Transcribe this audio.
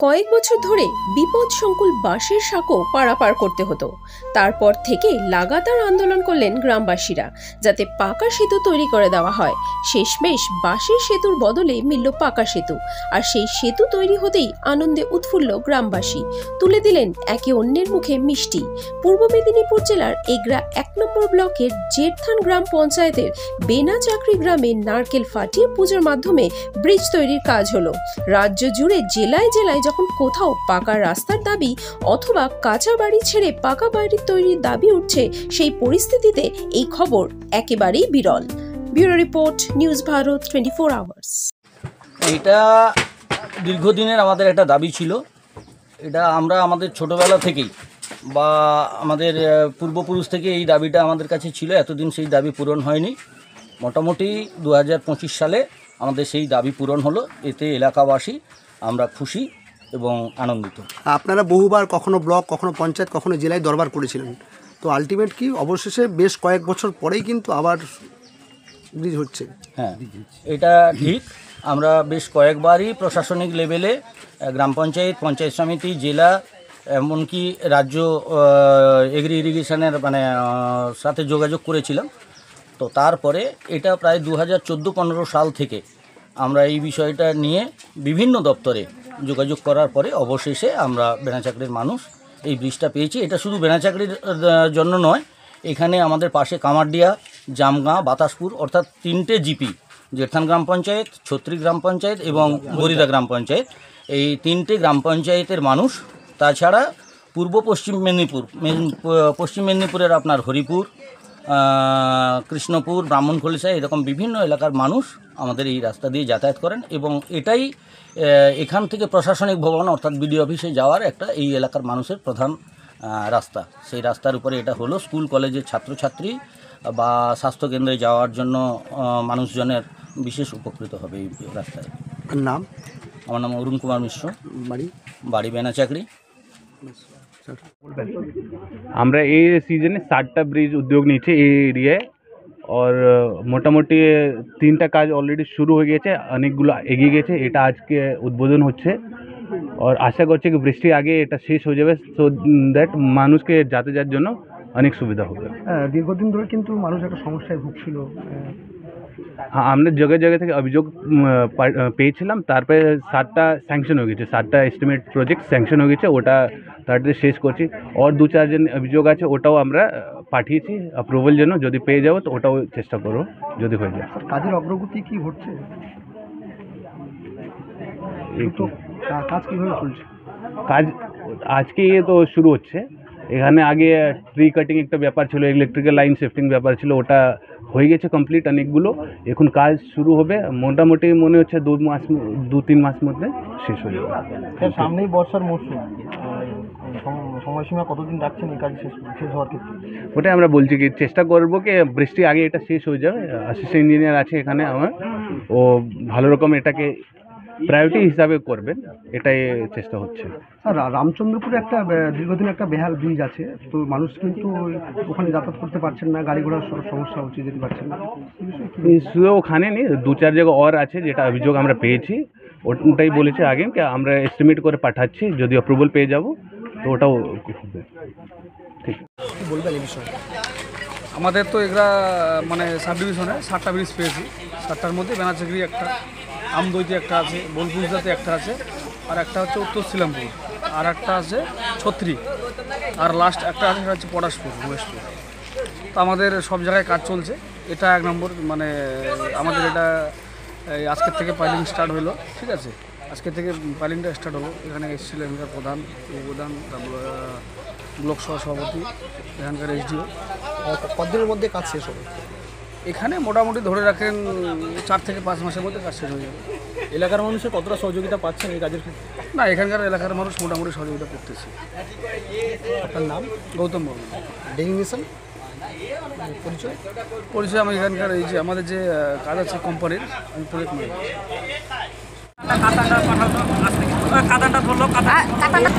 কয়েক বছর ধরে বিপদসংকুল বাঁশের সাঁকো পারাপার করতে হতো। তারপর থেকে লাগাতার আন্দোলন করলেন গ্রামবাসীরা যাতে পাকা সেতু তৈরি করে দেওয়া হয়। শেষমেশ বাঁশের সেতুর বদলে মিলল পাকা সেতু, আর সেই সেতু তৈরি হতেই আনন্দে উৎফুল্ল গ্রামবাসী। তুলে দিলেন একে অন্যের মুখে মিষ্টি। পূর্ব মেদিনীপুর জেলার এগরা ১ নম্বর ব্লকের জেরথান গ্রাম পঞ্চায়েতের বেনাচাকরি গ্রামে নারকেল ফাটিয়ে পুজোর মাধ্যমে ব্রিজ তৈরির কাজ হলো। রাজ্য জুড়ে জেলায় জেলায় যখন কোথাও পাকা রাস্তার দাবি অথবা কাঁচা বাড়ি ছেড়ে পাকা বাড়ি তৈরির দাবি উঠছে, সেই পরিস্থিতিতে এই খবর একেবারেই বিরল। Bureau report, news Bharat 24 hours. এটা দীর্ঘদিনের আমাদের একটা দাবি ছিল। এটা আমরা আমাদের ছোটোবেলা থেকেই বা আমাদের পূর্বপুরুষ থেকে এই দাবিটা আমাদের কাছে ছিল। এতদিন সেই দাবি পূরণ হয়নি। মোটামুটি 2025 সালে আমাদের সেই দাবি পূরণ হলো। এতে এলাকাবাসী আমরা খুশি এবং আনন্দিত। আপনারা বহুবার কখনো ব্লক, কখনো পঞ্চায়েত, কখনো জেলায় দরবার করেছিলেন, তো আলটিমেট কি অবশেষে বেশ কয়েক বছর পরেই কিন্তু আবার ব্রিজ হচ্ছে? হ্যাঁ, এটা ঠিক। আমরা বেশ কয়েকবারই প্রশাসনিক লেভেলে গ্রাম পঞ্চায়েত, পঞ্চায়েত সমিতি, জেলা, এমনকি রাজ্য এগ্রি ইরিগেশনের সাথে যোগাযোগ করেছিলাম। তো তারপরে এটা প্রায় 2014-15 সাল থেকে আমরা এই বিষয়টা নিয়ে বিভিন্ন দপ্তরে যোগাযোগ করার পরে অবশেষে আমরা বেনাচাকরির মানুষ এই ব্রিজটা পেয়েছি। এটা শুধু বেনাচাকরির জন্য নয়, এখানে আমাদের পাশে কামারডিয়া, জামগাঁ, বাতাসপুর অর্থাৎ 3টে জিপি, জেরথান গ্রাম পঞ্চায়েত, ছত্রিশ গ্রাম পঞ্চায়েত এবং বরিদা গ্রাম পঞ্চায়েত, এই 3টে গ্রাম পঞ্চায়েতের মানুষ, তাছাড়া পশ্চিম মেদিনীপুরের আপনার হরিপুর, কৃষ্ণপুর, ব্রাহ্মণখলিশা, এরকম বিভিন্ন এলাকার মানুষ আমাদের এই রাস্তা দিয়ে যাতায়াত করেন। এবং এটাই এখান থেকে প্রশাসনিক ভবন অর্থাৎ বিডিও অফিসে যাওয়ার একটা এই এলাকার মানুষের প্রধান রাস্তা। সেই রাস্তার উপরে এটা হলো স্কুল কলেজের ছাত্রছাত্রী বা স্বাস্থ্যকেন্দ্রে যাওয়ার জন্য মানুষজনের বিশেষ উপকৃত হবে এই রাস্তায়। নাম? আমার নাম অরুণ কুমার মিশ্র, বাড়ি বেনাচাকরি। আমরা এই সিজনে 7টা ব্রিজ উদ্যোগ নিয়েছি এই এরিয়ায়, और মোটামুটি 3টা কাজ অলরেডি শুরু হয়ে গেছে, অনেকগুলো এগিয়ে গেছে। এটা আজকে উদ্বোধন হচ্ছে, और আশা করছি কি বৃষ্টি আগে এটা শেষ হয়ে যাবে, সো দ্যাট মানুষকে যাতায়াতের জন্য অনেক সুবিধা হবে। দীর্ঘদিন ধরে কিন্তু মানুষ একটা সমস্যায় ভুগছিল। হ্যাঁ, আমরা জায়গায় জায়গা থেকে অভিযোগ পেয়েছিলাম। তারপরে 7টা স্যাংশন হয়ে গেছে, 7টা এস্টিমেট প্রজেক্ট স্যাংশন হয়ে গেছে। ওটা তাড়াতাড়ি শেষ করছি। আর 2-4 জন অভিযোগ আছে, ওটাও আমরা পাঠিয়েছি অ্যাপ্রুভাল জন্য। যদি পেয়ে যাবো তো ওটাও চেষ্টা করবো যদি হয়ে যায়। কাজের অগ্রগতি কি ঘটছে? কাজ কীভাবে চলছে? কাজ আজকে তো শুরু হচ্ছে। এখানে আগে ট্রি কাটিং একটা ব্যাপার ছিল, ইলেকট্রিক্যাল লাইন শিফটিং ব্যাপার ছিল, ওটা হয়ে গেছে কমপ্লিট অনেকগুলো। এখন কাজ শুরু হবে, মোটামুটি মনে হচ্ছে 2-3 মাস মধ্যে শেষ হয়ে যাবে। সামনেই বর্ষার মরশুম, সময়সীমা কতদিন রাখছেন এই কাজ শেষ হওয়ার ক্ষেত্রে? ওটাই আমরা বলছি কি চেষ্টা করবো কি বৃষ্টি আগে এটা শেষ হয়ে যাবে। অ্যাসিস্ট্যান্ট ইঞ্জিনিয়ার আছে এখানে আমার, ও ভালো রকম এটাকে প্রায়োরিটি হিসাবে করবেন, এটাই চেষ্টা হচ্ছে। স্যার, রামচন্দ্রপুরে একটা দীর্ঘদিন একটা বেহাল ব্রিজ আছে, তো মানুষ কিন্তু ওখানে যাতায়াত করতে পারছেন না, গাড়ি ঘোড়ার সমস্যা হচ্ছে, যেতে পারছেন না। শুধু ওখানে নেই, 2-4 জায়গা আর আছে যেটা অভিযোগ আমরা পেয়েছি। ওটাই বলেছি আগে কি আমরা এস্টিমেট করে পাঠাচ্ছি, যদি অ্যাপ্রুভাল পেয়ে যাব তো ওটাও হবে। ঠিক বলবেন এই বিষয়ে? আমাদের তো এগুলা সাব ডিভিশনে 7টা ব্রিজ পেয়েছি। 7টার মধ্যে বেনাচাকরি একটা, আমদইতে একটা আছে, বোলপুরজাতে একটা আছে, আর একটা হচ্ছে উত্তর শ্রীরামপুর, আর একটা আছে ছত্রি, আর লাস্ট একটা আছে সেটা হচ্ছে পটাশপুর, ওয়েস্টপুর। তো আমাদের সব জায়গায় কাজ চলছে। এটা 1 নম্বর আমাদের এটা আজকের থেকে পাইলিং স্টার্ট হলো। ঠিক আছে, আজকে থেকে পাইলিংটা স্টার্ট হলো। এখানে এসেছিলেন এখানকার প্রধান, উপপ্রধান, ব্লক সভাপতি, এখানকার এসডিও। কতদিনের মধ্যে কাজ শেষ হবে? এখানে মোটামুটি ধরে রাখেন 4 থেকে 5 মাসের মধ্যে কাজ শেষ হয়ে যাবে। এলাকার মানুষের কতটা সহযোগিতা পাচ্ছেন এই কাজের ক্ষেত্রে? না, এখানকার এলাকার মানুষ মোটামুটি সহযোগিতা করতেছে। আপনার নাম? গৌতম বাবু। ডেজিগনেশন? পরিচয় আমি এখানকার এই যে আমাদের যে কাজ আছে কোম্পানির, আমি প্রজেক্ট ম্যানেজার। কাদানটা ধরলো, কাদানটা